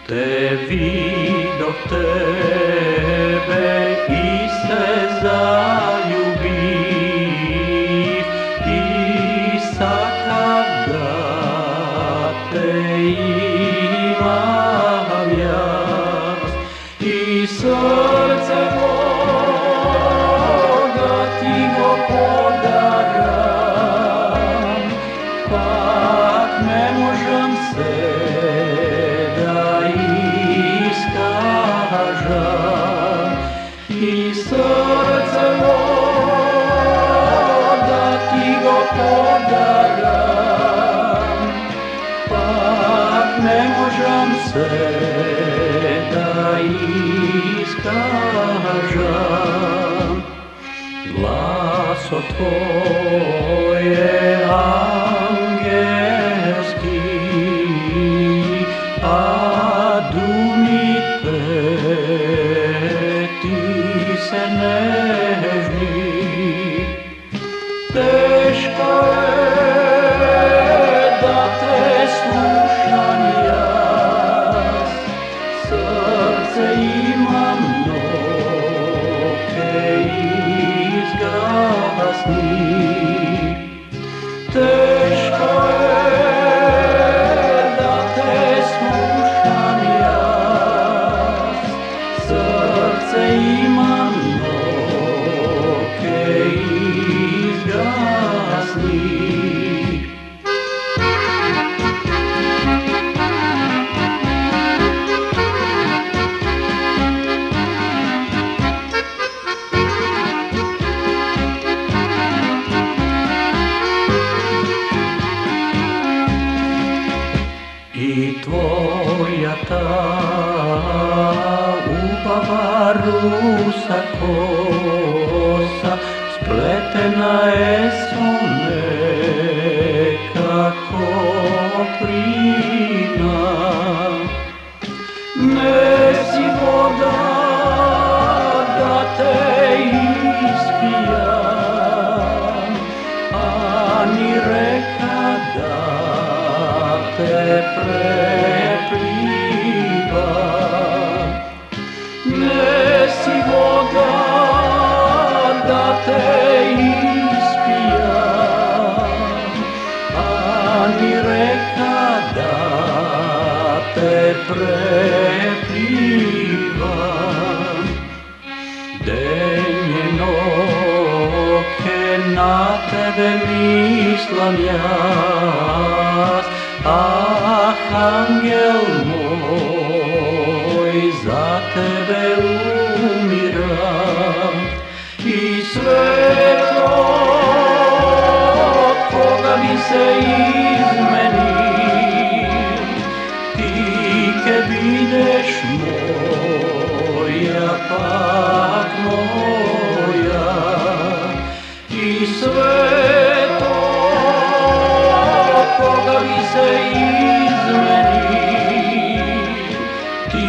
Te vidoh tebe i se zaljubih, i sakav da te imam jas, i srce moga ti go podaram, pak ne možem se i srce moga ti go podaram, pak ne možem se da iskažem. Glaso tvoje angelski, a dumite se nežni, teško je da te slušam jas, srce imam noke izgasni. Teško je da te slušam jas, srce imam noke izgasni. I tvoja ta ubava rusa kosa spletena je su nekako prina. Nesi voda da te ispijam, ani reka da te preplivam. Nesi voda da te ispijam, ani reka da te preplivam. Denje noke na tebe mislim jas, ah, angel moj, za tebe umiram. I svetlo koga mi se izmenim, ti ke bideš moja, pak moja. I svetlo koga mi se izmenim, ti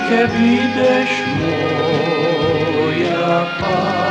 ke bideš moja, pak